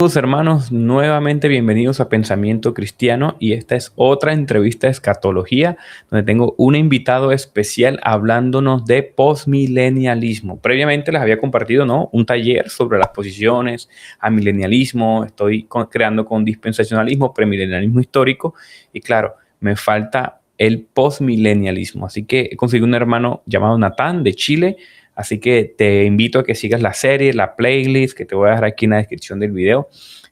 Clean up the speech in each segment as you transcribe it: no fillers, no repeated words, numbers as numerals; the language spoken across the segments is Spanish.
Saludos hermanos, nuevamente bienvenidos a Pensamiento Cristiano y esta es otra entrevista de escatología donde tengo un invitado especial hablándonos de postmilenialismo. Previamente les había compartido, ¿no?, un taller sobre las posiciones a milenialismo, estoy creando con dispensacionalismo, premilenialismo histórico y claro, me falta el postmilenialismo. Así que he conseguido un hermano llamado Natán de Chile. Así que te invito a que sigas la serie, la playlist, que te voy a dejar aquí en la descripción del video,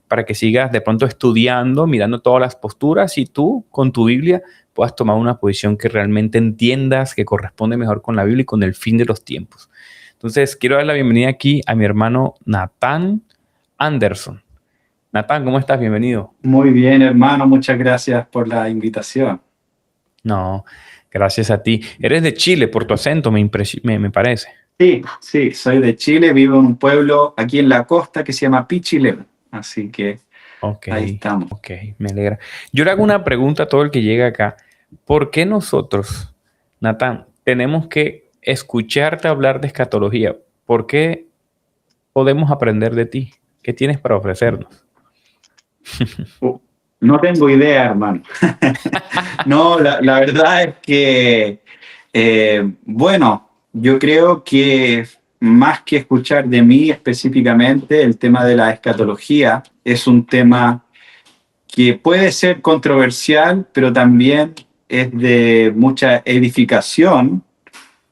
para que sigas de pronto estudiando, mirando todas las posturas y tú, con tu Biblia, puedas tomar una posición que realmente entiendas, que corresponde mejor con la Biblia y con el fin de los tiempos. Entonces, quiero dar la bienvenida aquí a mi hermano Natán Anderson. Natán, ¿cómo estás? Bienvenido. Muy bien, hermano, muchas gracias por la invitación. No, gracias a ti. Eres de Chile, por tu acento, me parece. Sí, soy de Chile, vivo en un pueblo aquí en la costa que se llama Pichilemu, así que Ok, ahí estamos. ok, me alegra. Yo le hago una pregunta a todo el que llega acá. ¿Por qué nosotros, Natán, tenemos que escucharte hablar de escatología? ¿Por qué podemos aprender de ti? ¿Qué tienes para ofrecernos? No tengo idea, hermano. No, la verdad es que, bueno, yo creo que más que escuchar de mí específicamente, el tema de la escatología es un tema que puede ser controversial, pero también es de mucha edificación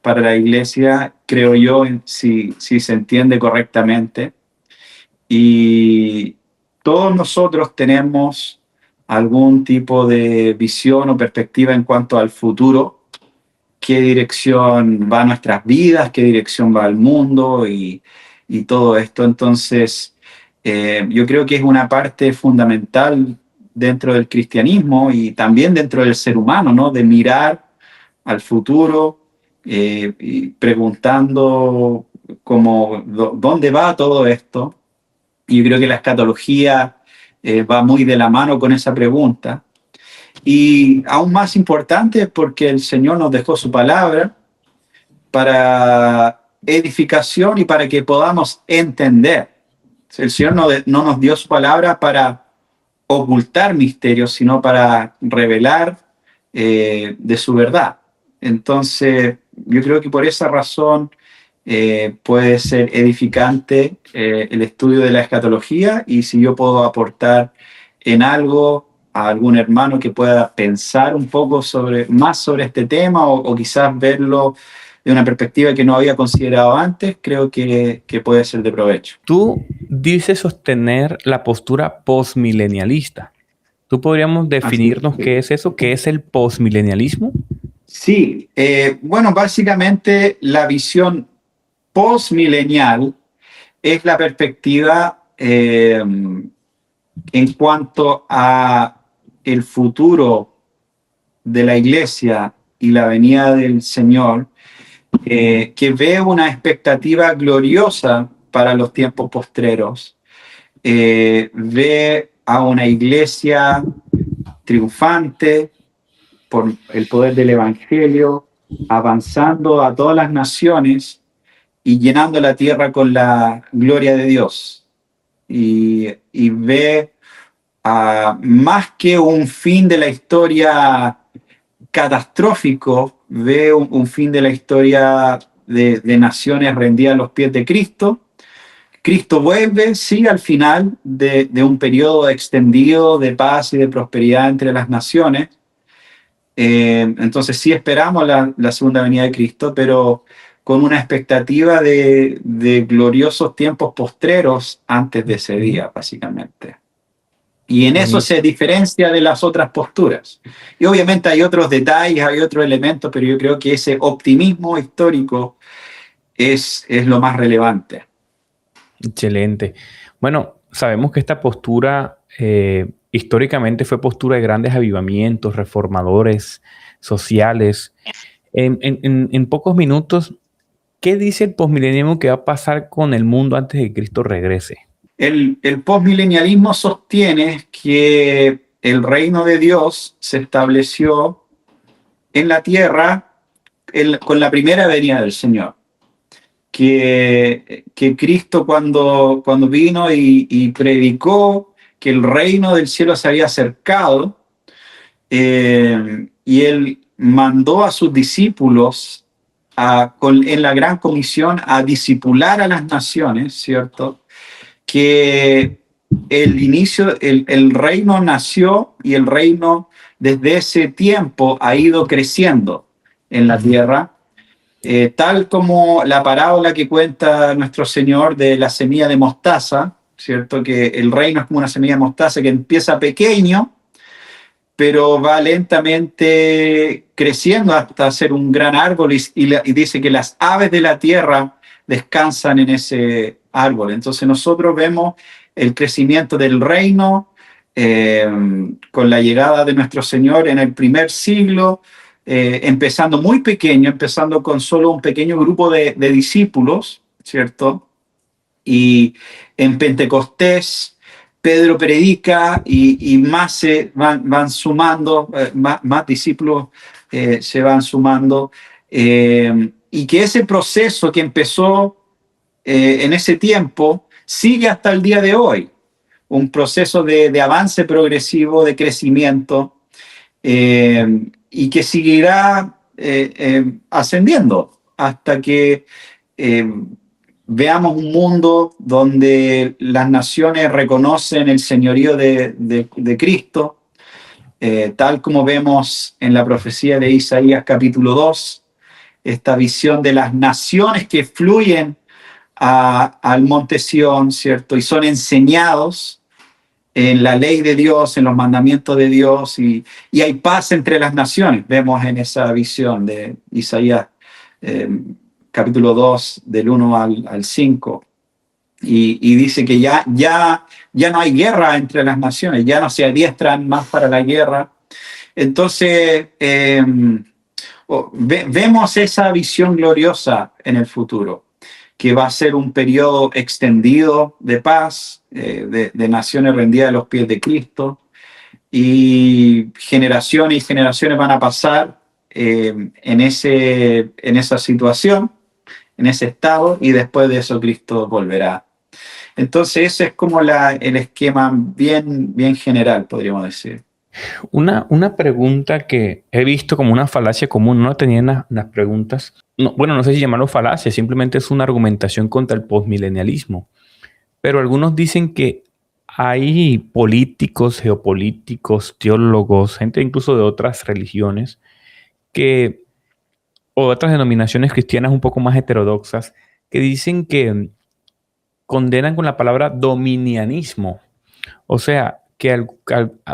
para la iglesia, creo yo, si se entiende correctamente. Y todos nosotros tenemos algún tipo de visión o perspectiva en cuanto al futuro, qué dirección va nuestras vidas, qué dirección va el mundo y todo esto. Entonces, yo creo que es una parte fundamental dentro del cristianismo y también dentro del ser humano, ¿no? De mirar al futuro y preguntando como dónde va todo esto. Y yo creo que la escatología va muy de la mano con esa pregunta. Y aún más importante porque el Señor nos dejó su palabra para edificación y para que podamos entender. El Señor no nos dio su palabra para ocultar misterios, sino para revelar de su verdad. Entonces, yo creo que por esa razón puede ser edificante el estudio de la escatología, y si yo puedo aportar en algo a algún hermano que pueda pensar un poco más sobre este tema o quizás verlo de una perspectiva que no había considerado antes, creo que puede ser de provecho. Tú dices sostener la postura postmilenialista. ¿Tú podríamos Así definirnos es. qué es eso? ¿Qué es el postmilenialismo? Sí, bueno, básicamente la visión postmilenial es la perspectiva en cuanto a el futuro de la iglesia y la venida del Señor, que ve una expectativa gloriosa para los tiempos postreros, ve a una iglesia triunfante por el poder del Evangelio, avanzando a todas las naciones y llenando la tierra con la gloria de Dios. Y ve más que un fin de la historia catastrófico, ve un fin de la historia de naciones rendidas a los pies de Cristo. Cristo vuelve, sí, al final de un periodo extendido de paz y de prosperidad entre las naciones. Entonces sí esperamos la segunda venida de Cristo, pero con una expectativa de gloriosos tiempos postreros antes de ese día, básicamente. Y en eso se Buenísimo. diferencia de las otras posturas. Y obviamente hay otros detalles, hay otros elementos, pero yo creo que ese optimismo histórico es lo más relevante. Excelente. Bueno, sabemos que esta postura históricamente fue postura de grandes avivamientos, reformadores, sociales. En pocos minutos, ¿qué dice el posmilenialismo que va a pasar con el mundo antes de que Cristo regrese? El postmilenialismo sostiene que el reino de Dios se estableció en la tierra con la primera venida del Señor, que Cristo cuando vino y predicó que el reino del cielo se había acercado, y él mandó a sus discípulos en la gran comisión a discipular a las naciones, ¿cierto? Que el reino nació y el reino desde ese tiempo ha ido creciendo en la tierra, tal como la parábola que cuenta nuestro Señor de la semilla de mostaza, ¿cierto? Que el reino es como una semilla de mostaza que empieza pequeño, pero va lentamente creciendo hasta ser un gran árbol y dice que las aves de la tierra descansan en ese árbol. Entonces nosotros vemos el crecimiento del reino con la llegada de nuestro Señor en el primer siglo, empezando muy pequeño, empezando con solo un pequeño grupo de discípulos, ¿cierto? Y en Pentecostés Pedro predica y más se van sumando, más discípulos se van sumando, y que ese proceso que empezó en ese tiempo sigue hasta el día de hoy, un proceso de avance progresivo, de crecimiento, y que seguirá ascendiendo hasta que veamos un mundo donde las naciones reconocen el señorío de Cristo, tal como vemos en la profecía de Isaías capítulo 2, esta visión de las naciones que fluyen al monte Sión, ¿cierto? Y son enseñados en la ley de Dios, en los mandamientos de Dios, y hay paz entre las naciones. Vemos en esa visión de Isaías capítulo 2, del 1 al 5, y dice que ya no hay guerra entre las naciones, ya no se adiestran más para la guerra. Entonces, vemos esa visión gloriosa en el futuro, que va a ser un periodo extendido de paz, de naciones rendidas a los pies de Cristo, y generaciones y generaciones van a pasar en esa situación, en ese estado, y después de eso Cristo volverá. Entonces ese es como el esquema bien general, podríamos decir. Una pregunta que he visto como una falacia común, no tenía las preguntas. No, bueno, no sé si llamarlo falacia, simplemente es una argumentación contra el postmilenialismo. Pero algunos dicen que hay políticos, geopolíticos, teólogos, gente incluso de otras religiones, o otras denominaciones cristianas un poco más heterodoxas, que dicen que condenan con la palabra dominianismo. O sea, que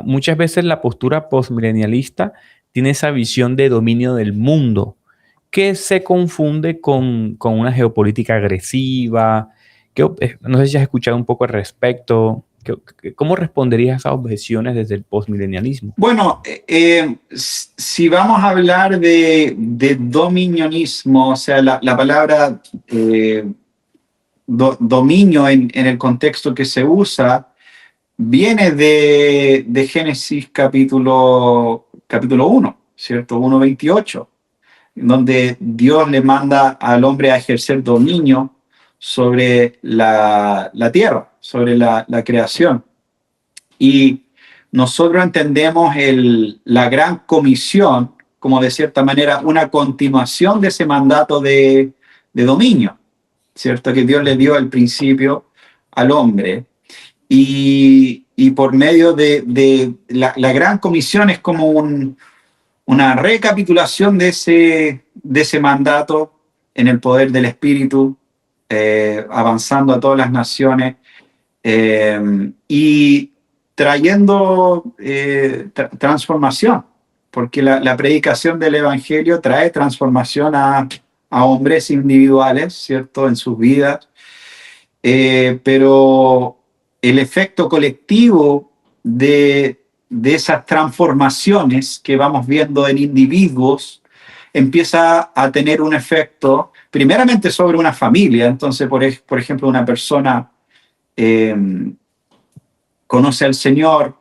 muchas veces la postura postmilenialista tiene esa visión de dominio del mundo, que se confunde con una geopolítica agresiva. No sé si has escuchado un poco al respecto. ¿Cómo responderías a esas objeciones desde el postmilenialismo? Bueno, si vamos a hablar de dominionismo, o sea, la palabra dominio en el contexto que se usa, viene de Génesis capítulo 1, ¿cierto? 1:28, donde Dios le manda al hombre a ejercer dominio sobre la tierra, sobre la creación. Y nosotros entendemos la gran comisión como, de cierta manera, una continuación de ese mandato de dominio, ¿cierto? Que Dios le dio al principio al hombre. Y por medio de la gran comisión es como una recapitulación de ese mandato en el poder del Espíritu, avanzando a todas las naciones, y trayendo transformación, porque la predicación del Evangelio trae transformación a hombres individuales, ¿cierto?, en sus vidas, pero el efecto colectivo de esas transformaciones que vamos viendo en individuos empieza a tener un efecto primeramente sobre una familia. Entonces, por ejemplo, una persona conoce al Señor,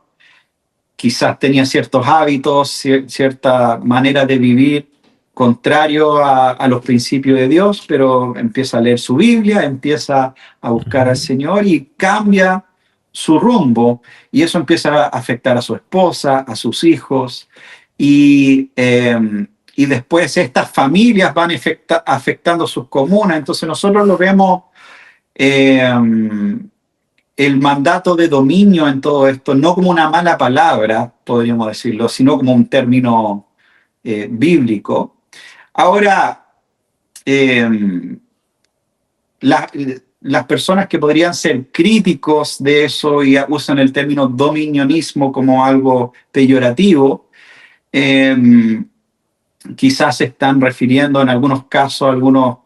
quizás tenía ciertos hábitos, cierta manera de vivir, contrario a los principios de Dios, pero empieza a leer su Biblia, empieza a buscar al Señor y cambia su rumbo, y eso empieza a afectar a su esposa, a sus hijos, y después estas familias van afectando sus comunas. Entonces nosotros lo vemos, el mandato de dominio en todo esto, no como una mala palabra, podríamos decirlo, sino como un término bíblico. Ahora, las personas que podrían ser críticos de eso y usan el término dominionismo como algo peyorativo, quizás se están refiriendo en algunos casos a algunos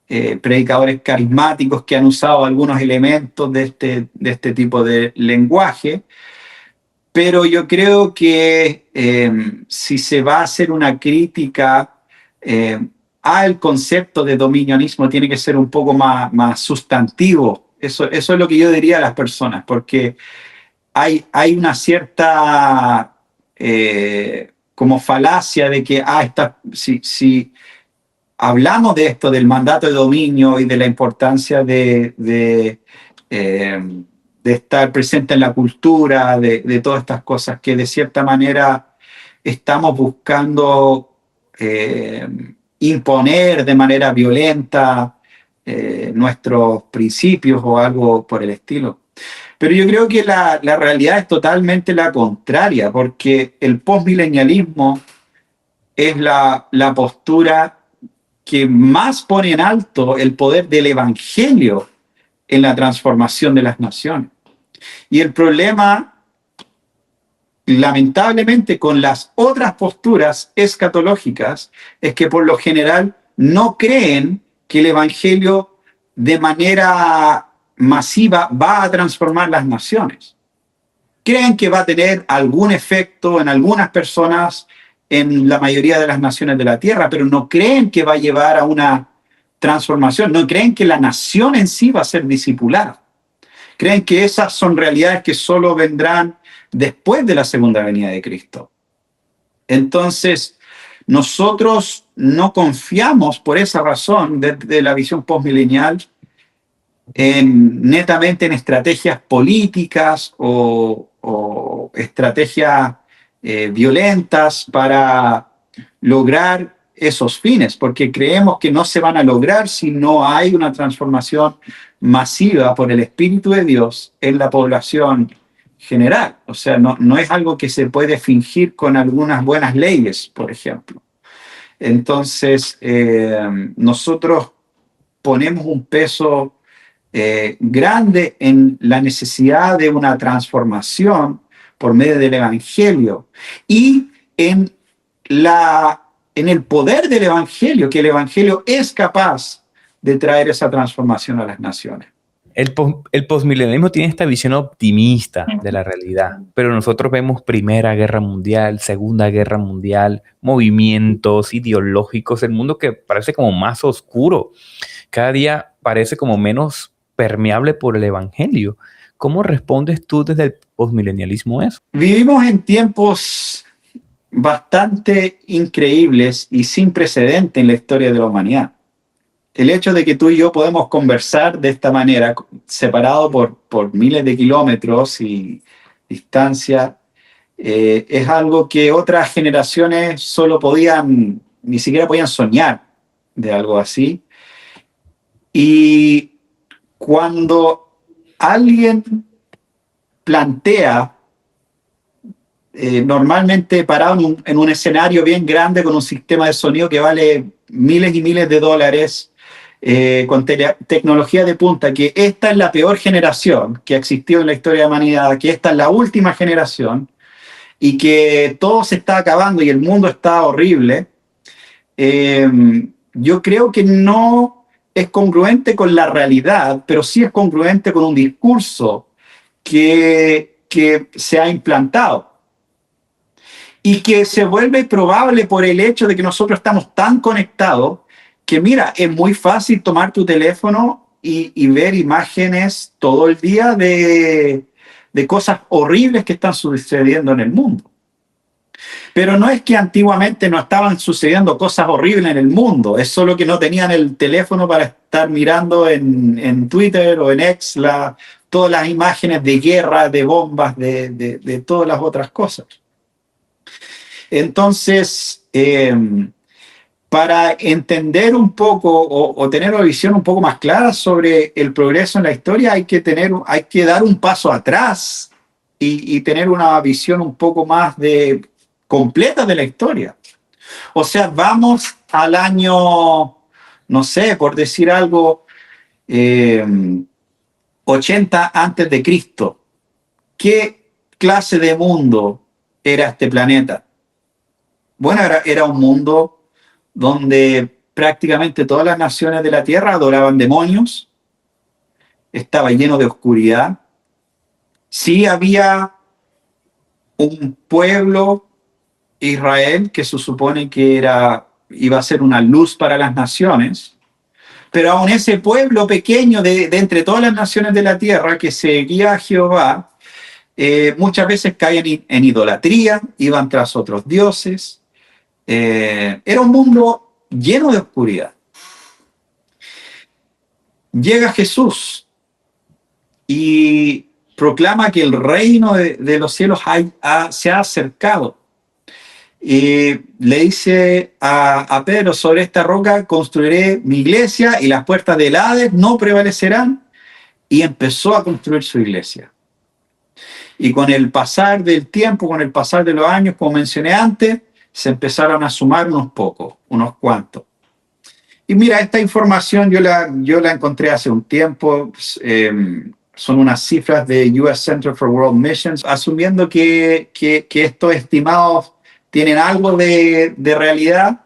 predicadores carismáticos que han usado algunos elementos de este tipo de lenguaje, pero yo creo que si se va a hacer una crítica al concepto de dominionismo, tiene que ser un poco más sustantivo. Eso es lo que yo diría a las personas, porque hay una cierta como falacia de que si hablamos de esto, del mandato de dominio y de la importancia de estar presente en la cultura, de todas estas cosas, que de cierta manera estamos buscando imponer de manera violenta nuestros principios o algo por el estilo. Pero yo creo que la realidad es totalmente la contraria, porque el postmilenialismo es la postura que más pone en alto el poder del evangelio en la transformación de las naciones. Y el problema, lamentablemente, con las otras posturas escatológicas es que por lo general no creen que el evangelio de manera masiva va a transformar las naciones. Creen que va a tener algún efecto en algunas personas en la mayoría de las naciones de la tierra, pero no creen que va a llevar a una transformación, no creen que la nación en sí va a ser discipulada. Creen que esas son realidades que solo vendrán después de la segunda venida de Cristo. Entonces, nosotros no confiamos por esa razón desde la visión postmilenial netamente en estrategias políticas o estrategias violentas para lograr esos fines, porque creemos que no se van a lograr si no hay una transformación masiva por el Espíritu de Dios en la población general. O sea, no es algo que se puede fingir con algunas buenas leyes, por ejemplo. Entonces, nosotros ponemos un peso grande en la necesidad de una transformación por medio del Evangelio y en el poder del Evangelio, que el Evangelio es capaz de traer esa transformación a las naciones. El posmilenialismo tiene esta visión optimista de la realidad, pero nosotros vemos Primera Guerra Mundial, Segunda Guerra Mundial, movimientos ideológicos, el mundo que parece como más oscuro, cada día parece como menos permeable por el Evangelio. ¿Cómo respondes tú desde el posmilenialismo a eso? Vivimos en tiempos bastante increíbles y sin precedente en la historia de la humanidad. El hecho de que tú y yo podemos conversar de esta manera, separado por miles de kilómetros y distancia, es algo que otras generaciones ni siquiera podían soñar de algo así. Y cuando alguien plantea, normalmente parado en un escenario bien grande con un sistema de sonido que vale miles y miles de dólares, con tecnología de punta, que esta es la peor generación que ha existido en la historia de la humanidad, que esta es la última generación y que todo se está acabando y el mundo está horrible, yo creo que no es congruente con la realidad, pero sí es congruente con un discurso que se ha implantado y que se vuelve probable por el hecho de que nosotros estamos tan conectados que, mira, es muy fácil tomar tu teléfono y ver imágenes todo el día de cosas horribles que están sucediendo en el mundo. Pero no es que antiguamente no estaban sucediendo cosas horribles en el mundo, es solo que no tenían el teléfono para estar mirando en Twitter o en X todas las imágenes de guerra, de bombas, de todas las otras cosas. Entonces, para entender un poco o tener una visión un poco más clara sobre el progreso en la historia, hay que dar un paso atrás y tener una visión un poco más completa de la historia. O sea, vamos al año, no sé, por decir algo, 80 antes de Cristo. ¿Qué clase de mundo era este planeta? Bueno, era un mundo donde prácticamente todas las naciones de la Tierra adoraban demonios, estaba lleno de oscuridad. Sí había un pueblo, Israel, que se supone que iba a ser una luz para las naciones, pero aún ese pueblo pequeño de entre todas las naciones de la Tierra que seguía a Jehová, muchas veces caían en idolatría, iban tras otros dioses. Era un mundo lleno de oscuridad. Llega Jesús y proclama que el reino de los cielos se ha acercado. Y le dice a Pedro: sobre esta roca construiré mi iglesia y las puertas del Hades no prevalecerán. Y empezó a construir su iglesia. Y con el pasar del tiempo, con el pasar de los años, como mencioné antes, se empezaron a sumar unos pocos, unos cuantos. Y mira, esta información yo la encontré hace un tiempo. Son unas cifras de US Center for World Missions, asumiendo que estos estimados tienen algo de realidad.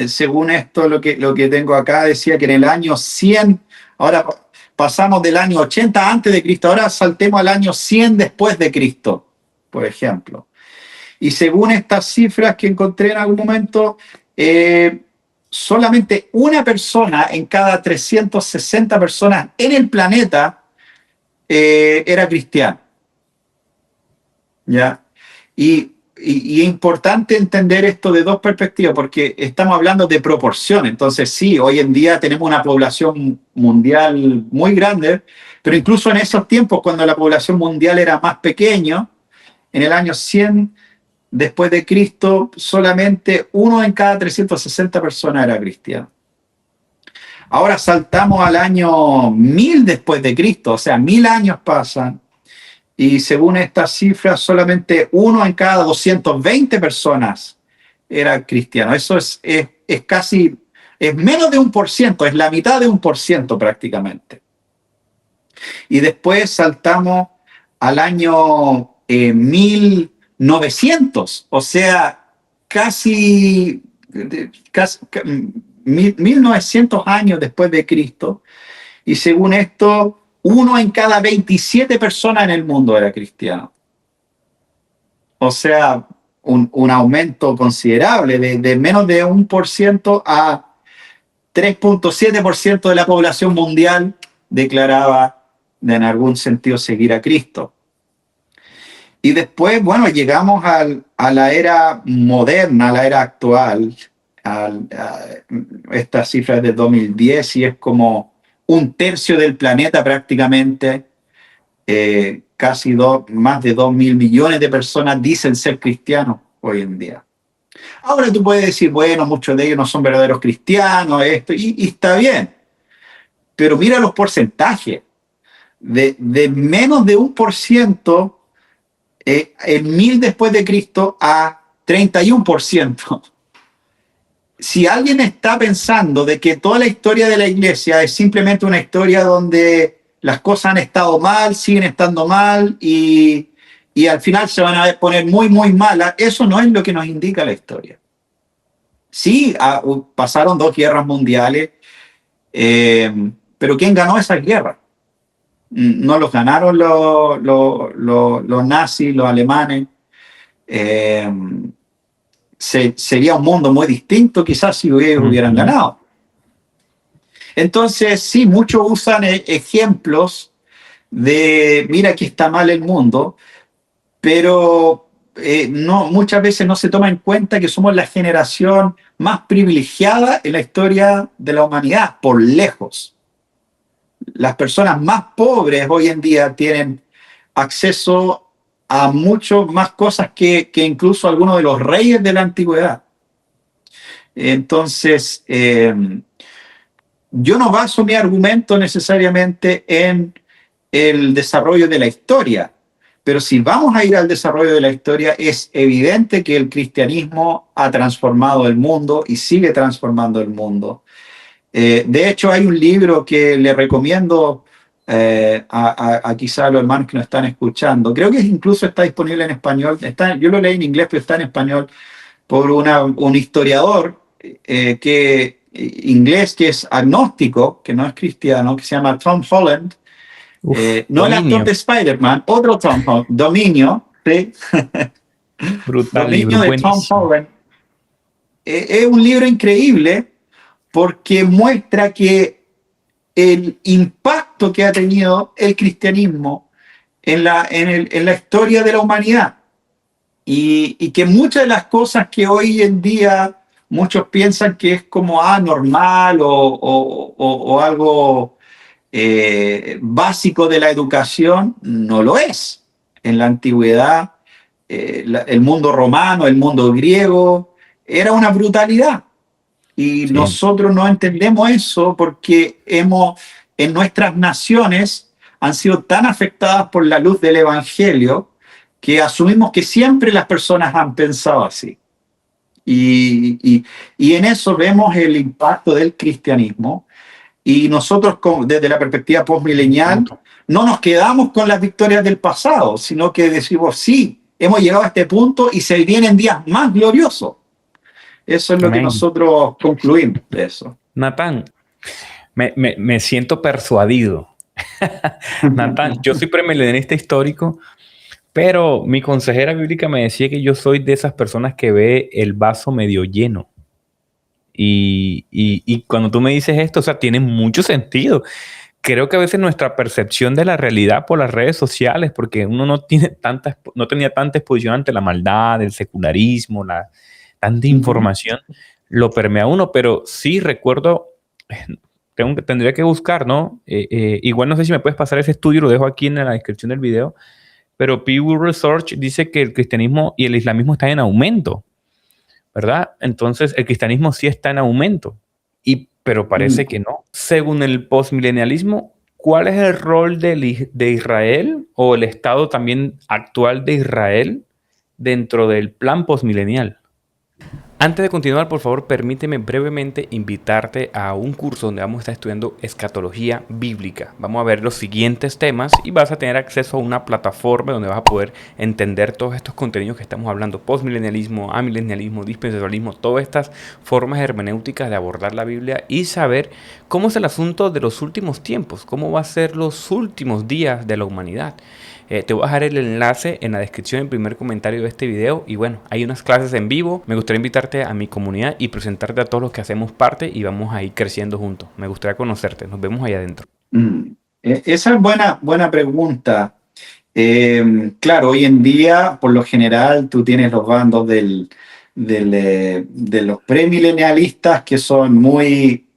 Según esto, lo que tengo acá decía que en el año 100, ahora pasamos del año 80 antes de Cristo, ahora saltemos al año 100 después de Cristo, por ejemplo. Y según estas cifras que encontré en algún momento, solamente una persona en cada 360 personas en el planeta era cristiano. ¿Ya? Y es importante entender esto de dos perspectivas, porque estamos hablando de proporción. Entonces, sí, hoy en día tenemos una población mundial muy grande, pero incluso en esos tiempos, cuando la población mundial era más pequeña, en el año 100 después de Cristo, solamente uno en cada 360 personas era cristiano. Ahora saltamos al año 1000 después de Cristo, o sea, 1000 años pasan, y según estas cifras, solamente uno en cada 220 personas era cristiano. Eso es casi, es menos de 1%, es la mitad de 1% prácticamente. Y después saltamos al año 1900, o sea, casi 1900 años después de Cristo, y según esto, uno en cada 27 personas en el mundo era cristiano. O sea, un aumento considerable de menos de 1% a 3.7% de la población mundial declaraba en algún sentido seguir a Cristo. Y después, bueno, llegamos a la era moderna, a la era actual. Esta cifra es de 2010 y es como un tercio del planeta prácticamente, casi más de 2.000 millones de personas dicen ser cristianos hoy en día. Ahora tú puedes decir, bueno, muchos de ellos no son verdaderos cristianos, y está bien, pero mira los porcentajes, de menos de 1%, en 1000 después de Cristo a 31%. Si alguien está pensando de que toda la historia de la iglesia es simplemente una historia donde las cosas han estado mal, siguen estando mal y al final se van a poner muy, muy malas, eso no es lo que nos indica la historia. Sí, pasaron 2 guerras mundiales, pero ¿quién ganó esas guerras? No los ganaron los nazis, los alemanes. Sería un mundo muy distinto quizás si hubieran ganado. Entonces, sí, muchos usan ejemplos de, mira que está mal el mundo, pero no, muchas veces no se toma en cuenta que somos la generación más privilegiada en la historia de la humanidad, por lejos. Las personas más pobres hoy en día tienen acceso a mucho más cosas que incluso algunos de los reyes de la antigüedad. Entonces, yo no baso mi argumento necesariamente en el desarrollo de la historia, pero si vamos a ir al desarrollo de la historia, es evidente que el cristianismo ha transformado el mundo y sigue transformando el mundo. De hecho, hay un libro que le recomiendo a quizá los hermanos que nos están escuchando. Creo que incluso está disponible en español. Yo lo leí en inglés, pero está en español por un historiador inglés que es agnóstico, que no es cristiano, que se llama Tom Holland. No el actor de Spider-Man, otro Tom Holland, Dominio, ¿sí? Brutal Dominio libro, de buenísimo. Tom Holland. Es un libro increíble porque muestra que el impacto que ha tenido el cristianismo en la historia de la humanidad y que muchas de las cosas que hoy en día muchos piensan que es como normal o algo básico de la educación, no lo es. En la antigüedad, el mundo romano, el mundo griego, era una brutalidad. Y Sí, nosotros no entendemos eso porque en nuestras naciones han sido tan afectadas por la luz del Evangelio que asumimos que siempre las personas han pensado así. Y en eso vemos el impacto del cristianismo. Y nosotros, desde la perspectiva postmilenial, no nos quedamos con las victorias del pasado, sino que decimos, sí, hemos llegado a este punto y se vienen días más gloriosos. Eso es lo que amén. nosotros concluimos de eso. Natán, me siento persuadido. Natán, yo soy premilenista histórico, pero mi consejera bíblica me decía que yo soy de esas personas que ve el vaso medio lleno. Y cuando tú me dices esto, o sea, tiene mucho sentido. Creo que a veces nuestra percepción de la realidad por las redes sociales, porque uno no tenía tanta exposición ante la maldad, el secularismo, tanta información, lo permea a uno, pero sí recuerdo, tendría que buscar, ¿no? Igual no sé si me puedes pasar ese estudio, lo dejo aquí en la descripción del video, pero Pew Research dice que el cristianismo y el islamismo están en aumento, ¿verdad? Entonces el cristianismo sí está en aumento, pero parece que no. Según el postmilenialismo, ¿cuál es el rol de Israel o el estado también actual de Israel dentro del plan postmilenial? Antes de continuar, por favor, permíteme brevemente invitarte a un curso donde vamos a estar estudiando escatología bíblica. Vamos a ver los siguientes temas y vas a tener acceso a una plataforma donde vas a poder entender todos estos contenidos que estamos hablando: postmilenialismo, amilenialismo, dispensacionalismo, todas estas formas hermenéuticas de abordar la Biblia y saber cómo es el asunto de los últimos tiempos, cómo va a ser los últimos días de la humanidad. Te voy a dejar el enlace en la descripción, en el primer comentario de este video. Y bueno, hay unas clases en vivo. Me gustaría invitarte a mi comunidad y presentarte a todos los que hacemos parte y vamos a ir creciendo juntos. Me gustaría conocerte. Nos vemos allá adentro. Esa es buena pregunta. Claro, hoy en día, por lo general, tú tienes los bandos de los premilenialistas que son muy,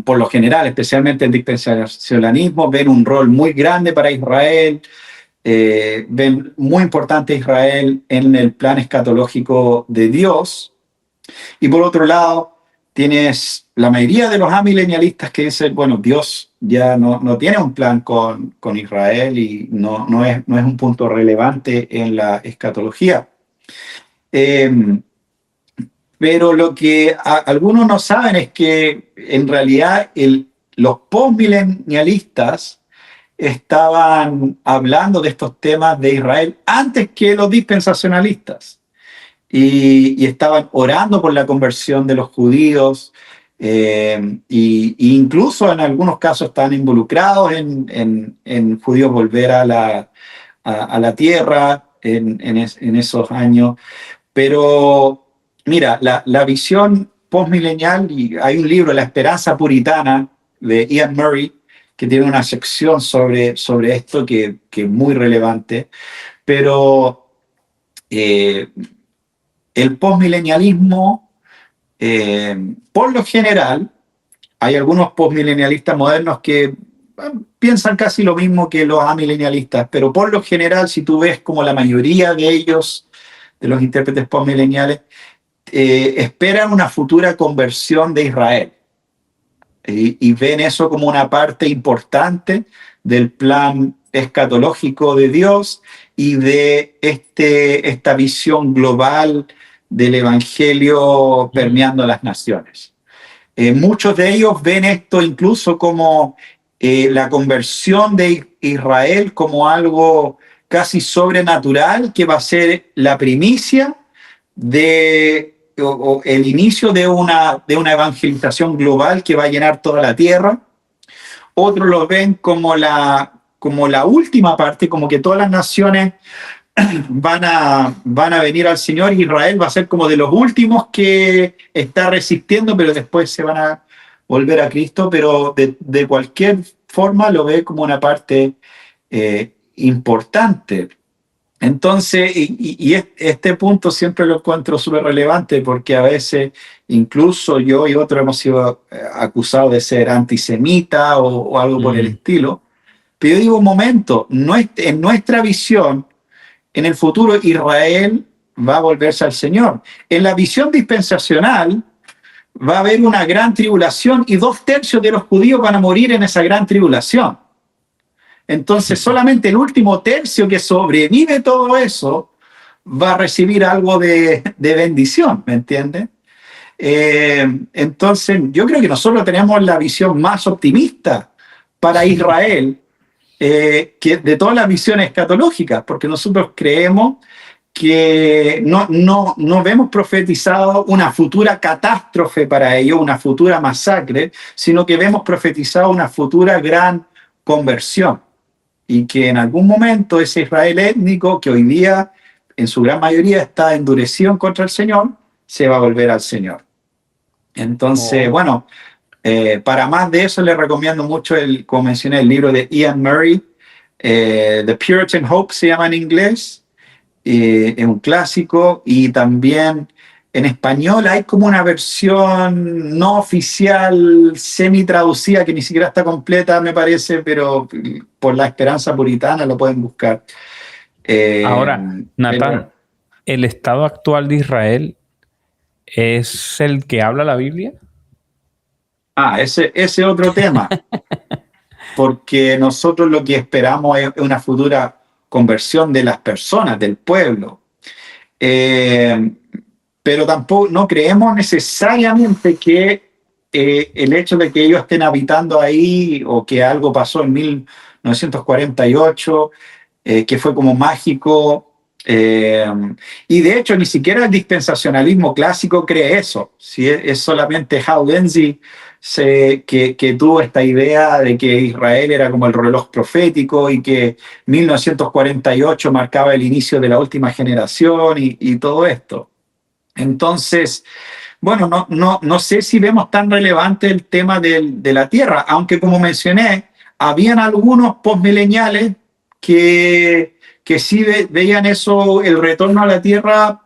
por lo general, especialmente el dispensacionalismo, ven un rol muy grande para Israel, ven muy importante a Israel en el plan escatológico de Dios. Y por otro lado, tienes la mayoría de los amilenialistas que dicen, bueno, Dios ya no tiene un plan con Israel y no es un punto relevante en la escatología. Pero lo que algunos no saben es que en realidad los postmilenialistas estaban hablando de estos temas de Israel antes que los dispensacionalistas y estaban orando por la conversión de los judíos y incluso en algunos casos estaban involucrados en judíos volver a la tierra en esos años. Pero mira, la visión postmilenial, y hay un libro, La Esperanza Puritana, de Ian Murray, que tiene una sección sobre esto que es muy relevante, pero Eh, el postmilenialismo, por lo general, hay algunos postmilenialistas modernos que piensan casi lo mismo que los amilenialistas, pero por lo general, si tú ves como la mayoría de ellos, de los intérpretes postmileniales, esperan una futura conversión de Israel y ven eso como una parte importante del plan escatológico de Dios y de esta visión global del Evangelio permeando las naciones. Muchos de ellos ven esto incluso como la conversión de Israel como algo casi sobrenatural que va a ser la primicia o el inicio de una evangelización global que va a llenar toda la tierra. Otros lo ven como la última parte, como que todas las naciones van a venir al Señor y Israel va a ser como de los últimos que está resistiendo, pero después se van a volver a Cristo, pero de cualquier forma lo ve como una parte importante. Entonces, y este punto siempre lo encuentro súper relevante porque a veces incluso yo y otros hemos sido acusados de ser antisemita o algo por el estilo. Pero yo digo, un momento, en nuestra visión, en el futuro Israel va a volverse al Señor. En la visión dispensacional va a haber una gran tribulación y 2/3 de los judíos van a morir en esa gran tribulación. Entonces solamente el último tercio que sobrevive todo eso va a recibir algo de bendición, ¿me entiendes? Entonces yo creo que nosotros tenemos la visión más optimista para Israel que de todas las visiones escatológicas, porque nosotros creemos que no vemos profetizado una futura catástrofe para ellos, una futura masacre, sino que vemos profetizado una futura gran conversión. Y que en algún momento ese Israel étnico, que hoy día en su gran mayoría está endurecido contra el Señor, se va a volver al Señor. Entonces, bueno, para más de eso les recomiendo mucho, como mencioné, el libro de Ian Murray, The Puritan Hope se llama en inglés, es un clásico, y también en español hay como una versión no oficial, semi-traducida, que ni siquiera está completa, me parece, pero por la esperanza puritana lo pueden buscar. Ahora, Natán, ¿el estado actual de Israel es el que habla la Biblia? Ese otro tema. Porque nosotros lo que esperamos es una futura conversión de las personas, del pueblo. Pero tampoco no creemos necesariamente que el hecho de que ellos estén habitando ahí o que algo pasó en 1948, que fue como mágico, y de hecho ni siquiera el dispensacionalismo clásico cree eso. ¿Sí? Es solamente Hal Lindsey que tuvo esta idea de que Israel era como el reloj profético y que 1948 marcaba el inicio de la última generación y todo esto. Entonces, bueno, no sé si vemos tan relevante el tema de la tierra, aunque como mencioné, habían algunos postmileniales que sí veían eso, el retorno a la tierra,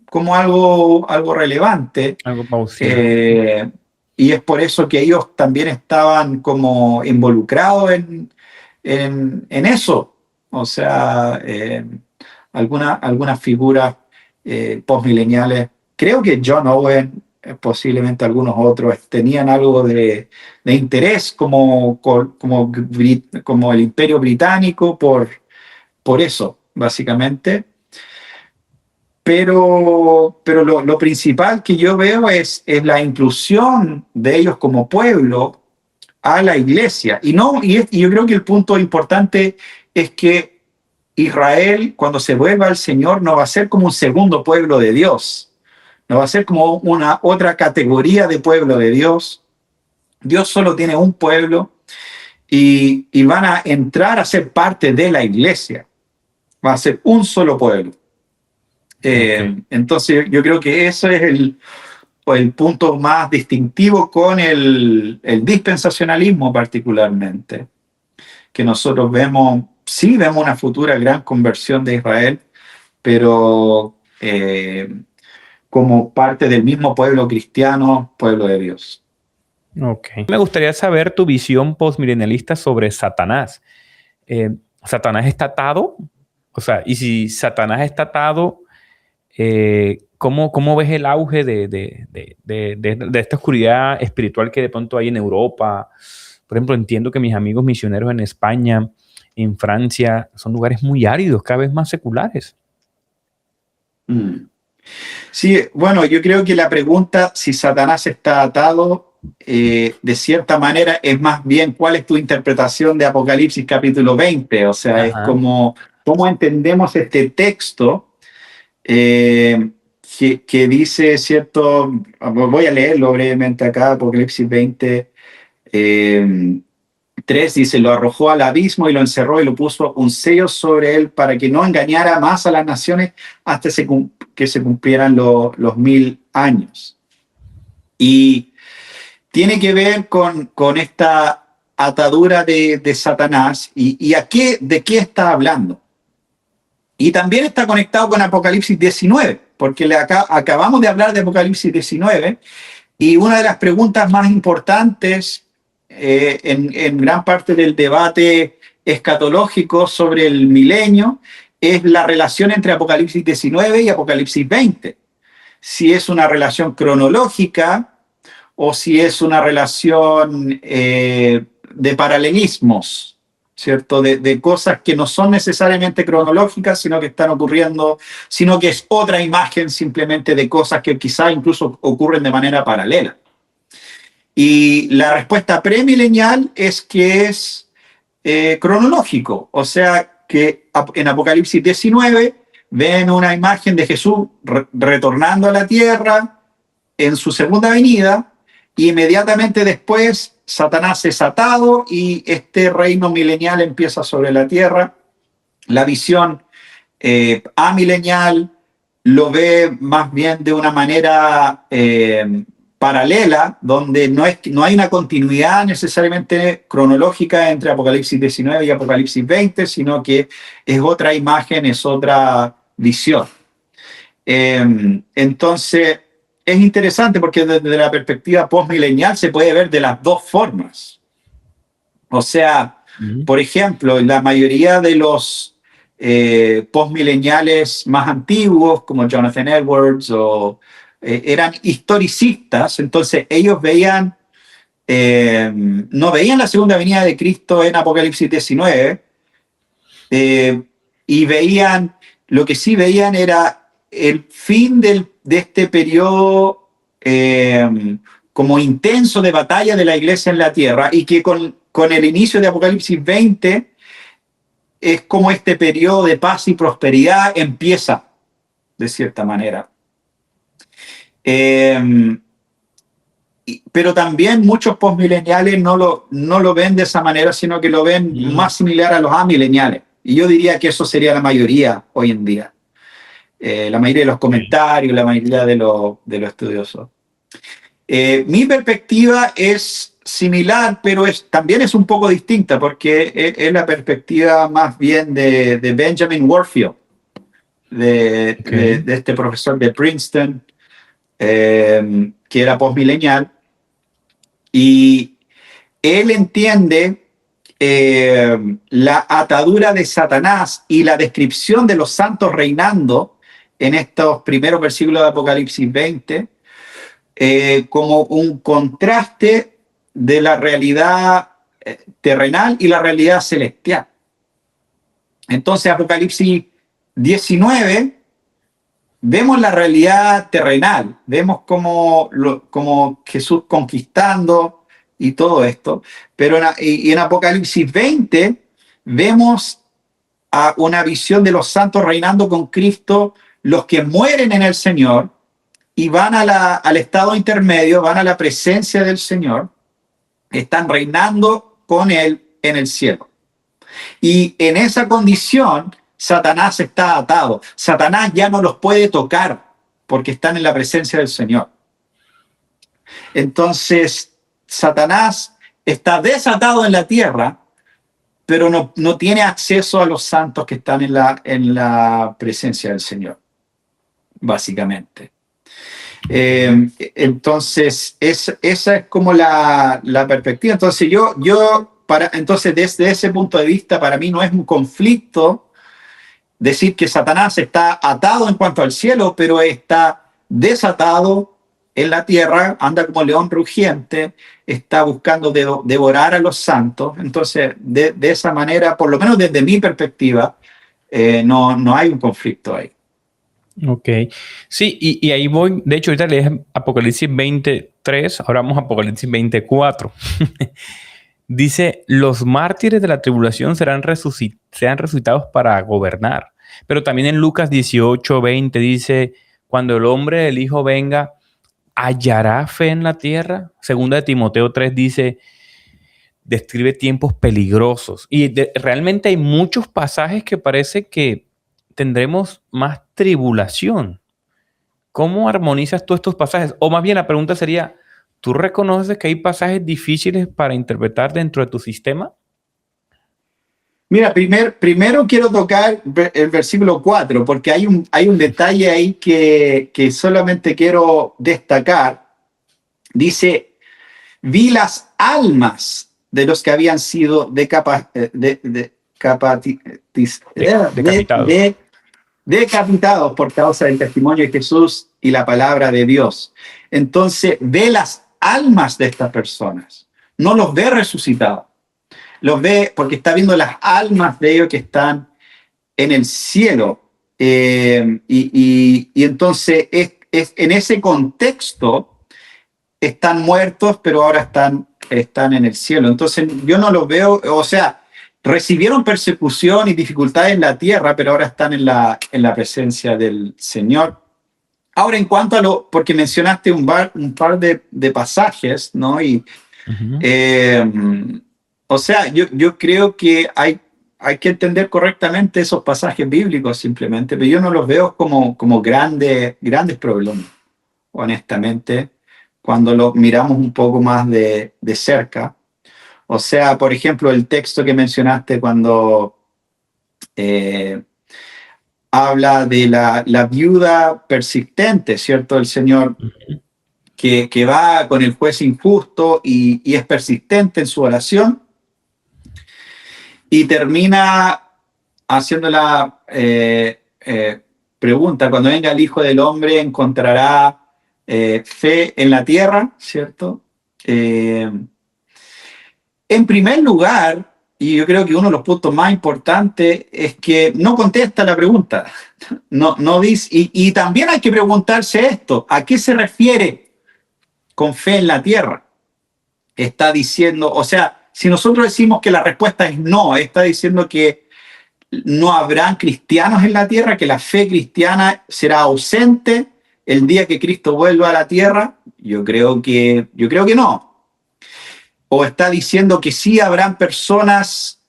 como algo relevante. Algo pausible. Y es por eso que ellos también estaban como involucrados en eso. O sea, algunas figuras postmileniales, creo que John Owen, posiblemente algunos otros, tenían algo de interés como el Imperio Británico por eso, básicamente. Pero lo principal que yo veo es la inclusión de ellos como pueblo a la iglesia. Y yo creo que el punto importante es que Israel, cuando se vuelva al Señor, no va a ser como un segundo pueblo de Dios. No va a ser como una otra categoría de pueblo de Dios. Dios solo tiene un pueblo y van a entrar a ser parte de la iglesia. Va a ser un solo pueblo. Okay. Entonces yo creo que ese es el punto más distintivo con el dispensacionalismo particularmente, que nosotros vemos una futura gran conversión de Israel, pero como parte del mismo pueblo cristiano, pueblo de Dios. Ok. Me gustaría saber tu visión postmilenialista sobre Satanás. ¿Satanás está atado? O sea, y si Satanás está atado, ¿cómo ves el auge de esta oscuridad espiritual que de pronto hay en Europa? Por ejemplo, entiendo que mis amigos misioneros en España, en Francia, son lugares muy áridos, cada vez más seculares. Sí, bueno, yo creo que la pregunta si Satanás está atado, de cierta manera, es más bien cuál es tu interpretación de Apocalipsis capítulo 20. O sea, es Ajá. como cómo entendemos este texto que dice, ¿cierto? Voy a leerlo brevemente acá, Apocalipsis 20. 3 dice, lo arrojó al abismo y lo encerró y lo puso un sello sobre él para que no engañara más a las naciones hasta que se cumplieran los 1000 años. Y tiene que ver con esta atadura de Satanás y de qué está hablando. Y también está conectado con Apocalipsis 19, porque acabamos de hablar de Apocalipsis 19 y una de las preguntas más importantes en gran parte del debate escatológico sobre el milenio es la relación entre Apocalipsis 19 y Apocalipsis 20. Si es una relación cronológica o si es una relación de paralelismos, ¿cierto? De cosas que no son necesariamente cronológicas, sino que están ocurriendo, sino que es otra imagen simplemente de cosas que quizá incluso ocurren de manera paralela. Y la respuesta premilenial es que es cronológico, o sea que en Apocalipsis 19 ven una imagen de Jesús retornando a la tierra en su segunda venida, y inmediatamente después Satanás es atado y este reino milenial empieza sobre la tierra. La visión amilenial lo ve más bien de una manera paralela, donde no hay una continuidad necesariamente cronológica entre Apocalipsis 19 y Apocalipsis 20, sino que es otra imagen, es otra visión. Entonces, es interesante porque desde la perspectiva postmilenial se puede ver de las dos formas. O sea, por ejemplo, la mayoría de los postmileniales más antiguos, como Jonathan Edwards, eran historicistas, entonces ellos no veían la segunda venida de Cristo en Apocalipsis 19, y lo que sí veían era el fin de este periodo como intenso de batalla de la iglesia en la tierra, y que con el inicio de Apocalipsis 20 es como este periodo de paz y prosperidad empieza, de cierta manera. Pero también muchos postmileniales no lo ven de esa manera, sino que lo ven más similar a los amileniales. Y yo diría que eso sería la mayoría hoy en día. La mayoría de los comentarios, la mayoría de los estudiosos. Mi perspectiva es similar, pero también es un poco distinta, porque es la perspectiva más bien de Benjamin Warfield, de este profesor de Princeton, que era postmilenial, y él entiende la atadura de Satanás y la descripción de los santos reinando en estos primeros versículos de Apocalipsis 20 como un contraste de la realidad terrenal y la realidad celestial. Entonces, Apocalipsis 19, vemos la realidad terrenal, vemos como Jesús conquistando y todo esto, pero en Apocalipsis 20 vemos a una visión de los santos reinando con Cristo, los que mueren en el Señor, y van al estado intermedio, van a la presencia del Señor, están reinando con Él en el cielo. Y en esa condición, Satanás está atado. Satanás ya no los puede tocar porque están en la presencia del Señor. Entonces, Satanás está desatado en la tierra, pero no tiene acceso a los santos que están en la presencia del Señor. básicamente. Entonces, esa es como la perspectiva. Entonces, entonces, desde ese punto de vista, para mí no es un conflicto decir que Satanás está atado en cuanto al cielo, pero está desatado en la tierra, anda como león rugiente, está buscando devorar a los santos. Entonces, de esa manera, por lo menos desde mi perspectiva, no hay un conflicto ahí. Ok. Sí, y ahí voy. De hecho, ahorita lees Apocalipsis 23, ahora vamos a Apocalipsis 24. Dice, los mártires de la tribulación serán resucitados para gobernar. Pero también en Lucas 18:20 dice, cuando el hombre del Hijo venga, ¿hallará fe en la tierra? Segunda de Timoteo 3 dice, describe tiempos peligrosos. Y realmente hay muchos pasajes que parece que tendremos más tribulación. ¿Cómo armonizas tú estos pasajes? O más bien la pregunta sería, ¿tú reconoces que hay pasajes difíciles para interpretar dentro de tu sistema? Mira, primero quiero tocar el versículo 4, porque hay un detalle ahí que solamente quiero destacar. Dice, vi las almas de los que habían sido Decapitados. decapitados por causa del testimonio de Jesús y la palabra de Dios. Entonces, ve las almas de estas personas, no los ve resucitados. Los ve porque está viendo las almas de ellos que están en el cielo. Y entonces, en ese contexto, están muertos, pero ahora están en el cielo. Entonces, yo no los veo, o sea, recibieron persecución y dificultades en la tierra, pero ahora están en la presencia del Señor. Ahora, en cuanto a porque mencionaste un par de pasajes, ¿no? Y o sea, yo creo que hay que entender correctamente esos pasajes bíblicos simplemente, pero yo no los veo como grandes problemas, honestamente, cuando lo miramos un poco más de cerca. O sea, por ejemplo, el texto que mencionaste cuando habla de la viuda persistente, ¿cierto? El Señor que va con el juez injusto y es persistente en su oración. Y termina haciendo la pregunta, cuando venga el Hijo del Hombre, ¿encontrará fe en la tierra? ¿Cierto? En primer lugar, y yo creo que uno de los puntos más importantes es que no contesta la pregunta. No dice, y también hay que preguntarse esto, ¿a qué se refiere con fe en la tierra? Está diciendo, o sea, si nosotros decimos que la respuesta es no, está diciendo que no habrán cristianos en la tierra, que la fe cristiana será ausente el día que Cristo vuelva a la tierra. Yo creo que no. O está diciendo que sí habrán personas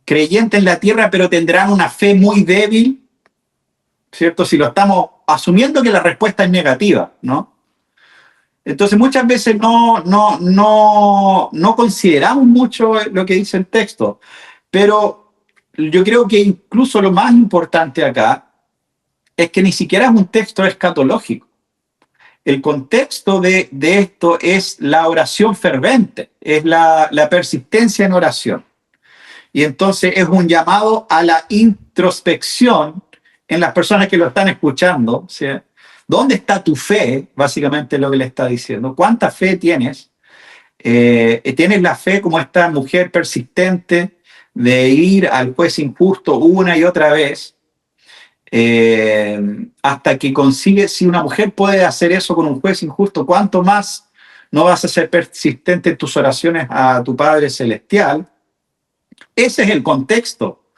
creyentes en la tierra, pero tendrán una fe muy débil, ¿cierto? Si lo estamos asumiendo que la respuesta es negativa, ¿no? Entonces muchas veces no consideramos mucho lo que dice el texto, pero yo creo que incluso lo más importante acá es que ni siquiera es un texto escatológico. El contexto de esto es la oración fervente, es la persistencia en oración. Y entonces es un llamado a la introspección en las personas que lo están escuchando, ¿sí? ¿Dónde está tu fe? Básicamente es lo que le está diciendo. ¿Cuánta fe tienes? ¿Tienes la fe como esta mujer persistente de ir al juez injusto una y otra vez hasta que consigue? Si una mujer puede hacer eso con un juez injusto, ¿cuánto más no vas a ser persistente en tus oraciones a tu Padre Celestial? Ese es el contexto.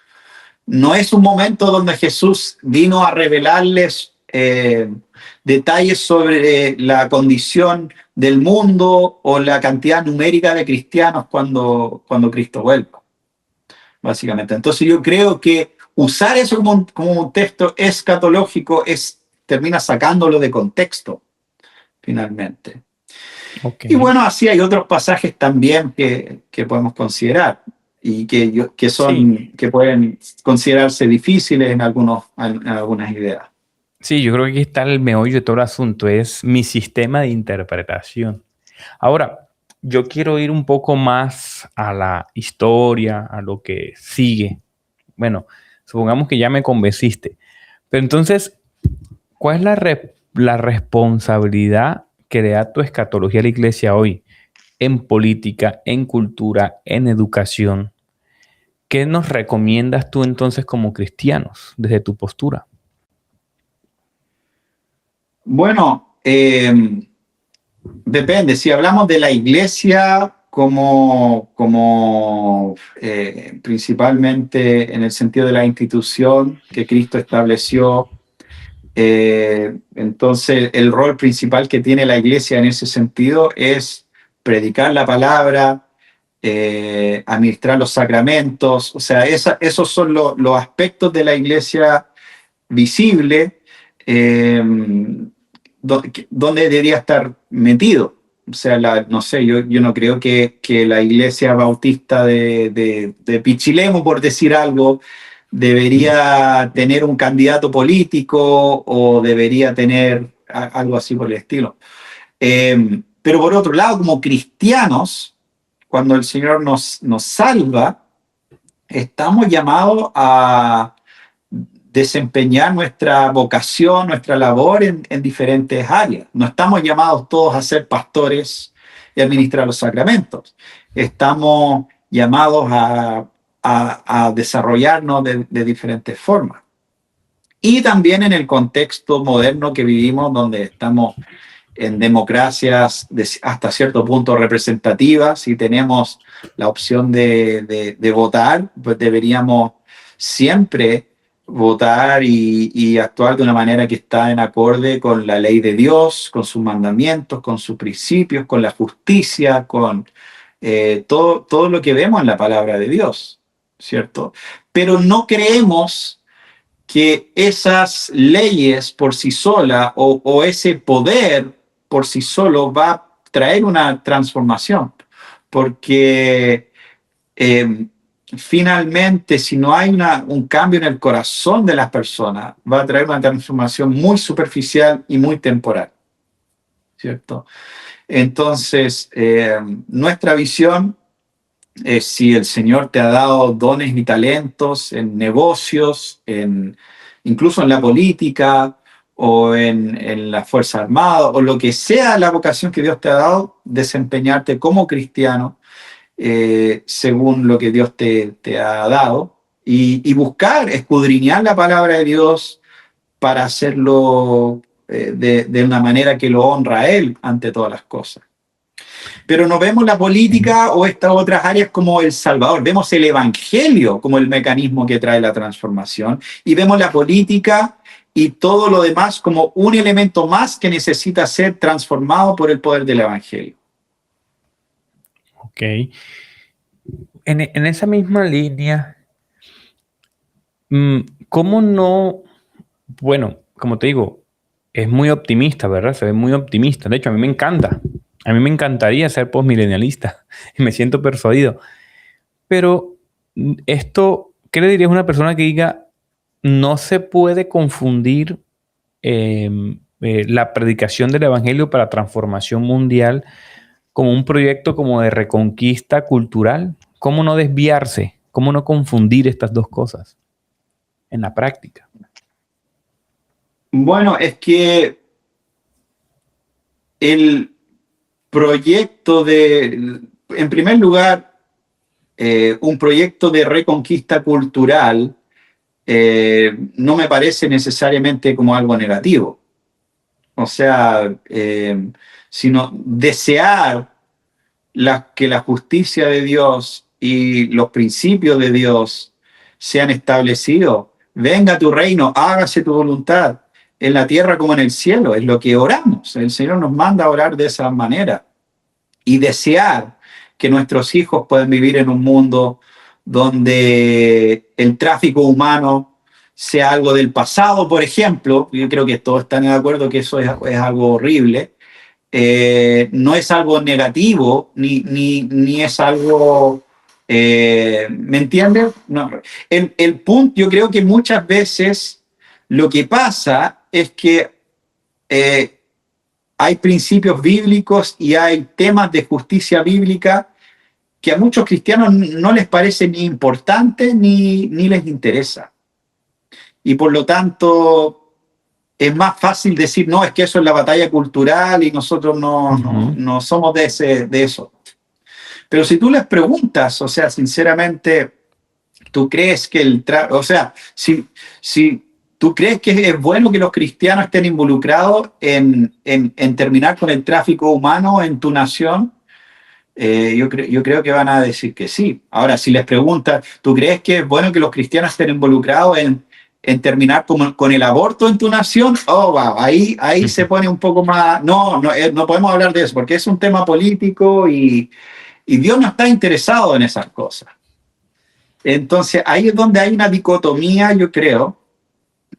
No es un momento donde Jesús vino a revelarles detalles sobre la condición del mundo o la cantidad numérica de cristianos cuando Cristo vuelva, básicamente. Entonces yo creo que usar eso como un texto escatológico termina sacándolo de contexto, finalmente. Okay. Y bueno, así hay otros pasajes también que podemos considerar y que pueden considerarse difíciles en algunas ideas. Sí, yo creo que aquí está el meollo de todo el asunto, es mi sistema de interpretación. Ahora, yo quiero ir un poco más a la historia, a lo que sigue. Bueno, supongamos que ya me convenciste. Pero entonces, ¿cuál es la responsabilidad que le da tu escatología a la iglesia hoy en política, en cultura, en educación? ¿Qué nos recomiendas tú entonces como cristianos desde tu postura? Bueno, depende. Si hablamos de la iglesia principalmente en el sentido de la institución que Cristo estableció, entonces el rol principal que tiene la iglesia en ese sentido es predicar la palabra, administrar los sacramentos. O sea, esos son los aspectos de la iglesia visible, donde debería estar metido. O sea, no sé, yo no creo que la iglesia bautista de Pichilemu, por decir algo, debería tener un candidato político o debería tener algo así por el estilo. Pero por otro lado, como cristianos, cuando el Señor nos salva, estamos llamados a desempeñar nuestra vocación, nuestra labor en diferentes áreas. No estamos llamados todos a ser pastores y administrar los sacramentos. Estamos llamados a desarrollarnos de diferentes formas. Y también en el contexto moderno que vivimos, donde estamos en democracias hasta cierto punto representativas y tenemos la opción de votar, pues deberíamos siempre votar y actuar de una manera que está en acorde con la ley de Dios, con sus mandamientos, con sus principios, con la justicia, con todo lo que vemos en la palabra de Dios, ¿cierto? Pero no creemos que esas leyes por sí solas o ese poder por sí solo va a traer una transformación, porque finalmente, si no hay un cambio en el corazón de las personas, va a traer una transformación muy superficial y muy temporal, ¿cierto? Entonces, nuestra visión es: si el Señor te ha dado dones y talentos en negocios, incluso en la política o en la Fuerza Armada, o lo que sea la vocación que Dios te ha dado, desempeñarte como cristiano según lo que Dios te ha dado, y buscar, escudriñar la palabra de Dios para hacerlo de una manera que lo honra a Él ante todas las cosas. Pero no vemos la política o estas otras áreas como el Salvador. Vemos el Evangelio como el mecanismo que trae la transformación, y vemos la política y todo lo demás como un elemento más que necesita ser transformado por el poder del Evangelio. Ok. En esa misma línea, ¿cómo no? Bueno, como te digo, es muy optimista, ¿verdad? Se ve muy optimista. De hecho, a mí me encanta. A mí me encantaría ser postmilenialista y me siento persuadido. Pero esto, ¿qué le dirías a una persona que diga, no se puede confundir la predicación del evangelio para transformación mundial como un proyecto como de reconquista cultural? ¿Cómo no desviarse? ¿Cómo no confundir estas dos cosas en la práctica? Bueno, es que el proyecto en primer lugar, un proyecto de reconquista cultural no me parece necesariamente como algo negativo. O sea, sino desear que la justicia de Dios y los principios de Dios sean establecidos. Venga tu reino, hágase tu voluntad, en la tierra como en el cielo. Es lo que oramos. El Señor nos manda a orar de esa manera. Y desear que nuestros hijos puedan vivir en un mundo donde el tráfico humano sea algo del pasado, por ejemplo. Yo creo que todos están de acuerdo que eso es algo horrible. No es algo negativo, ni es algo... ¿me entiendes? No. El punto, yo creo que muchas veces lo que pasa es que hay principios bíblicos y hay temas de justicia bíblica que a muchos cristianos no les parece ni importante ni les interesa. Y por lo tanto es más fácil decir, no, es que eso es la batalla cultural y nosotros no somos de eso. Pero si tú les preguntas, o sea, sinceramente, ¿tú crees que si tú crees que es bueno que los cristianos estén involucrados en terminar con el tráfico humano en tu nación? Yo creo que van a decir que sí. Ahora, si les preguntas, ¿tú crees que es bueno que los cristianos estén involucrados en terminar con el aborto en tu nación? Oh, wow, ahí se pone un poco más... No podemos hablar de eso, porque es un tema político y Dios no está interesado en esas cosas. Entonces, ahí es donde hay una dicotomía, yo creo,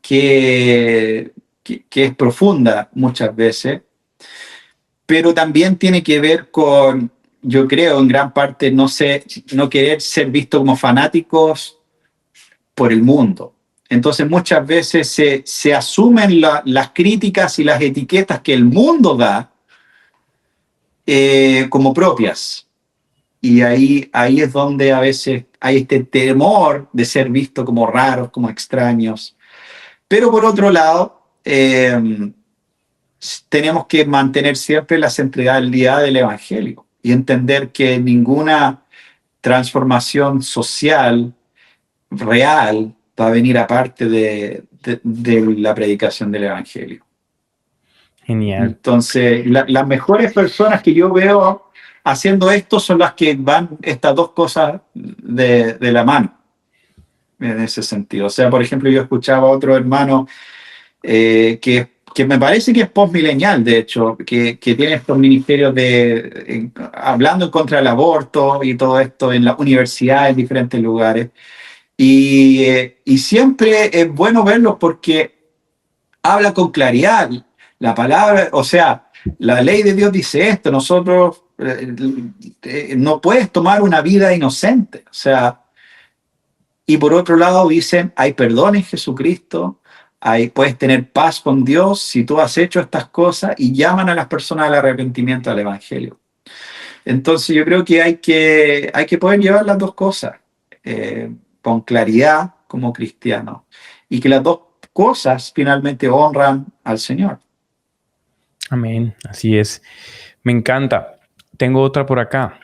que es profunda muchas veces, pero también tiene que ver con, yo creo, en gran parte, no querer ser visto como fanáticos por el mundo. Entonces, muchas veces se asumen las críticas y las etiquetas que el mundo da como propias. Y ahí es donde a veces hay este temor de ser visto como raros, como extraños. Pero por otro lado, tenemos que mantener siempre la centralidad del Evangelio y entender que ninguna transformación social real va a venir aparte de la predicación del Evangelio. Genial. Entonces, las mejores personas que yo veo haciendo esto son las que van estas dos cosas de la mano, en ese sentido. O sea, por ejemplo, yo escuchaba a otro hermano que me parece que es postmilenial, de hecho, que tiene estos ministerios hablando en contra del aborto y todo esto en la universidad, en diferentes lugares. Y siempre es bueno verlos porque habla con claridad. La palabra, o sea, la ley de Dios dice esto, nosotros no puedes tomar una vida inocente. O sea, y por otro lado dicen, hay perdón en Jesucristo, puedes tener paz con Dios si tú has hecho estas cosas, y llaman a las personas al arrepentimiento, al Evangelio. Entonces yo creo que hay que poder llevar las dos cosas con claridad como cristianos, y que las dos cosas finalmente honran al Señor. Amén, así es. Me encanta. Tengo otra por acá.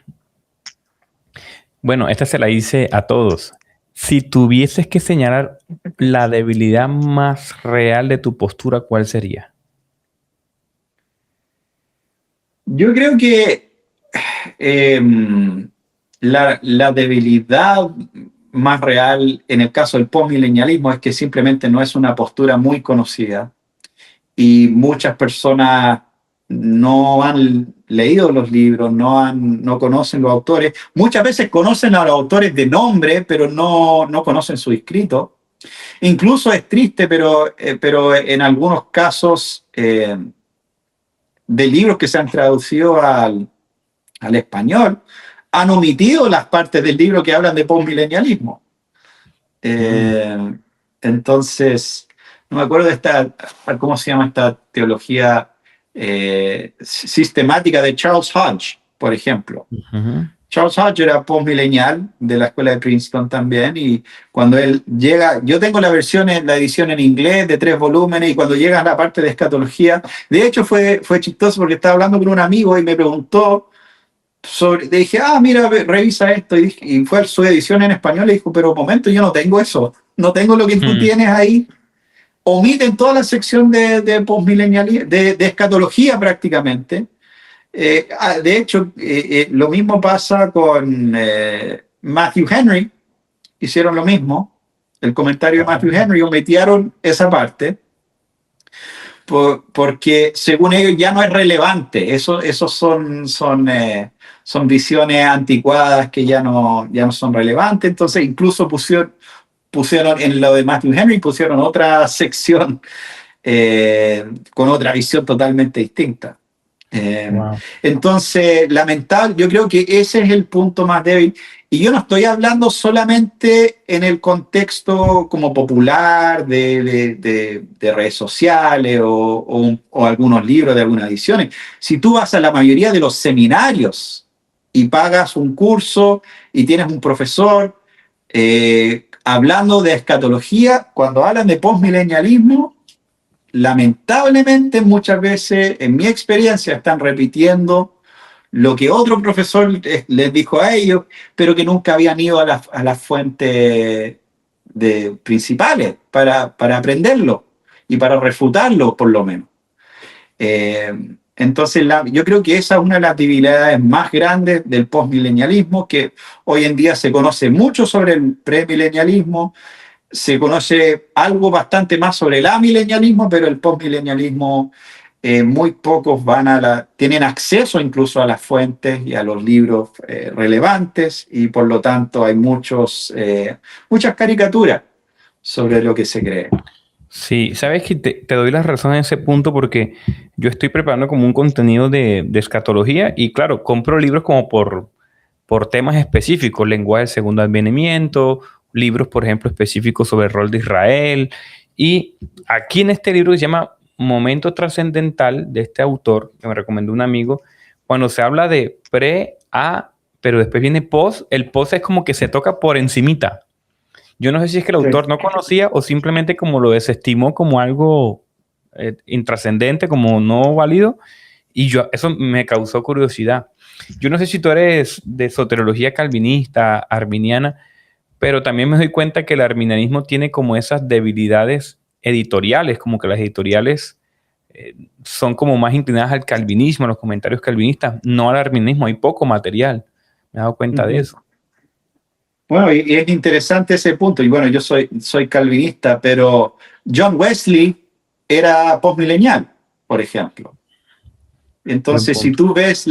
Bueno, esta se la hice a todos. Si tuvieses que señalar la debilidad más real de tu postura, ¿cuál sería? Yo creo que la debilidad más real en el caso del postmilenialismo es que simplemente no es una postura muy conocida y muchas personas no han leído los libros, no conocen los autores. Muchas veces conocen a los autores de nombre, pero no conocen su escrito. Incluso es triste, pero en algunos casos de libros que se han traducido al español, han omitido las partes del libro que hablan de postmilenialismo. Entonces, no me acuerdo de ¿cómo se llama esta teología sistemática de Charles Hodge, por ejemplo? Charles Hodge era postmilenial de la escuela de Princeton también, y cuando él llega, yo tengo la edición en inglés de 3 volúmenes, y cuando llega a la parte de escatología, de hecho fue chistoso porque estaba hablando con un amigo y me preguntó dije, mira, revisa esto, y fue a su edición en español y dijo, pero un momento, yo no tengo eso, no tengo lo que tú tienes ahí. Omiten toda la sección de postmilenialismo, de escatología prácticamente. De hecho, lo mismo pasa con Matthew Henry, hicieron lo mismo, el comentario de Matthew Henry, omitieron esa parte, porque según ellos ya no es relevante. Esos son visiones anticuadas que ya no son relevantes. Entonces incluso pusieron en lo de Matthew Henry, pusieron otra sección con otra visión totalmente distinta. Entonces, lamentable, yo creo que ese es el punto más débil. Y yo no estoy hablando solamente en el contexto como popular de redes sociales o algunos libros de algunas ediciones. Si tú vas a la mayoría de los seminarios y pagas un curso y tienes un profesor hablando de escatología, cuando hablan de postmilenialismo, lamentablemente muchas veces, en mi experiencia, están repitiendo lo que otro profesor les dijo a ellos, pero que nunca habían ido a las fuentes principales para aprenderlo y para refutarlo, por lo menos. Entonces, yo creo que esa es una de las debilidades más grandes del postmilenialismo, que hoy en día se conoce mucho sobre el premilenialismo, se conoce algo bastante más sobre el amilenialismo, pero el postmilenialismo, muy pocos tienen acceso incluso a las fuentes y a los libros relevantes, y por lo tanto hay muchas caricaturas sobre lo que se cree. Sí, sabes que te doy la razón en ese punto porque yo estoy preparando como un contenido de escatología y claro, compro libros como por temas específicos, lenguaje del segundo advenimiento, libros, por ejemplo, específicos sobre el rol de Israel. Y aquí en este libro que se llama Momento Trascendental, de este autor, que me recomendó un amigo, cuando se habla de pre-a, pero después viene post, el post es como que se toca por encimita. Yo no sé si es que el autor no conocía o simplemente como lo desestimó como algo intrascendente, como no válido, y eso me causó curiosidad. Yo no sé si tú eres de soteriología calvinista, arminiana, pero también me doy cuenta que el arminianismo tiene como esas debilidades editoriales, como que las editoriales son como más inclinadas al calvinismo, a los comentarios calvinistas, no al arminianismo, hay poco material. Me he dado cuenta de eso. Bueno, y es interesante ese punto. Y bueno, yo soy calvinista, pero John Wesley era postmilenial, por ejemplo. Entonces, si tú ves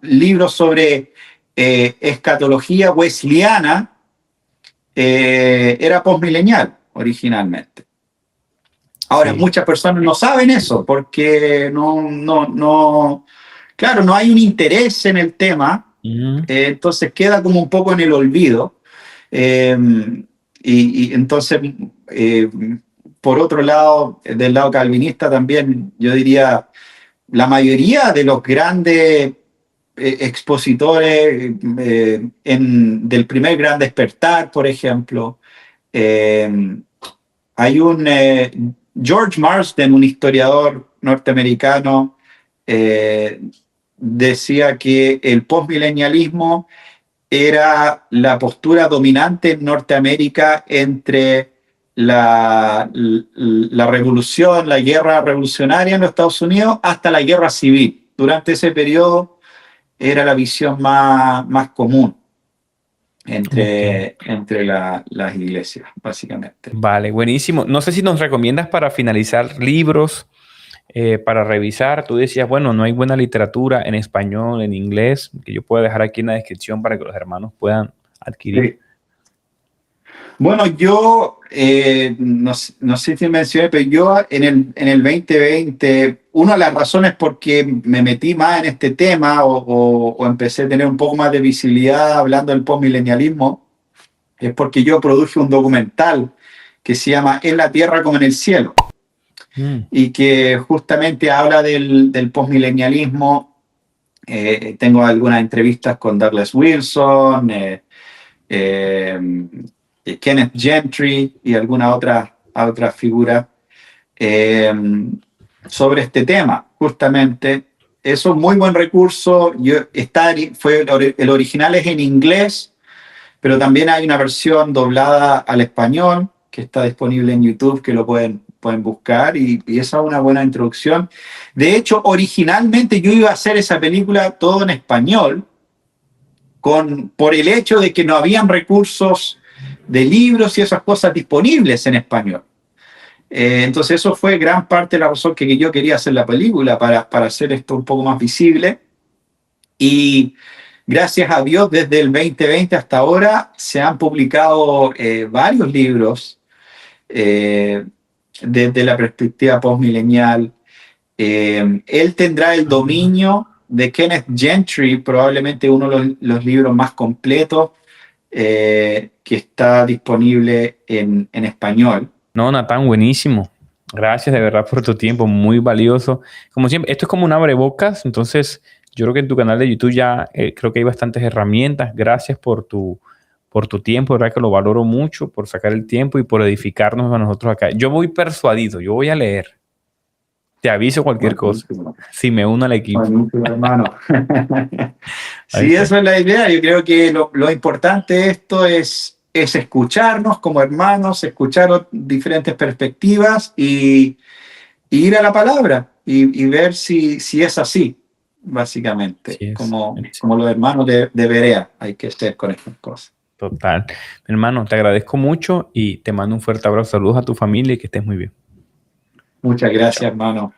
libros sobre escatología wesleyana, era postmilenial originalmente. Ahora, sí, muchas personas no saben eso porque claro, no hay un interés en el tema, entonces queda como un poco en el olvido. Y entonces, por otro ldel lado calvinista también, yo diría, la mayoría de los grandes expositores del primer gran despertar, por ejemplo, hay un George Marsden, un historiador norteamericano, decía que el postmilenialismo era la postura dominante en Norteamérica entre la revolución, la guerra revolucionaria en los Estados Unidos, hasta la guerra civil. Durante ese periodo era la visión más común entre las iglesias, básicamente. Vale, buenísimo. No sé si nos recomiendas para finalizar libros para revisar. Tú decías, bueno, no hay buena literatura en español, en inglés, que yo pueda dejar aquí en la descripción para que los hermanos puedan adquirir. Sí. Bueno, yo no sé si mencioné, pero yo en el 2020, una de las razones por qué me metí más en este tema o empecé a tener un poco más de visibilidad hablando del postmilenialismo, es porque yo produje un documental que se llama En la Tierra como en el Cielo, y que justamente habla del postmilenialismo. Tengo algunas entrevistas con Douglas Wilson, Kenneth Gentry y alguna otra figura sobre este tema, justamente. Es un muy buen recurso. El original es en inglés, pero también hay una versión doblada al español que está disponible en YouTube, que lo pueden buscar, y esa es una buena introducción. De hecho, originalmente yo iba a hacer esa película todo en español, por el hecho de que no habían recursos de libros y esas cosas disponibles en español. Entonces eso fue gran parte de la razón que yo quería hacer la película, para hacer esto un poco más visible. Y gracias a Dios, desde el 2020 hasta ahora se han publicado varios libros desde la perspectiva postmilenial. Él tendrá el dominio de Kenneth Gentry, probablemente uno de los libros más completos que está disponible en español. No, Natán, buenísimo. Gracias de verdad por tu tiempo, muy valioso. Como siempre, esto es como un abrebocas, entonces yo creo que en tu canal de YouTube ya creo que hay bastantes herramientas. Gracias por tu tiempo, de verdad que lo valoro mucho, por sacar el tiempo y por edificarnos a nosotros acá. Yo voy persuadido, yo voy a leer. Te aviso cualquier cosa, Buenísimo, si me uno al equipo. buenísimo, hermano. Ahí Sí, está. eso es la idea. Yo creo que lo importante de esto es escucharnos como hermanos, escuchar diferentes perspectivas y ir a la palabra y ver si es así, básicamente, Así es. como los hermanos de Berea hay que ser con estas cosas. Total. Mi hermano, te agradezco mucho y te mando un fuerte abrazo. Saludos a tu familia y que estés muy bien. Muchas gracias, Chao. hermano.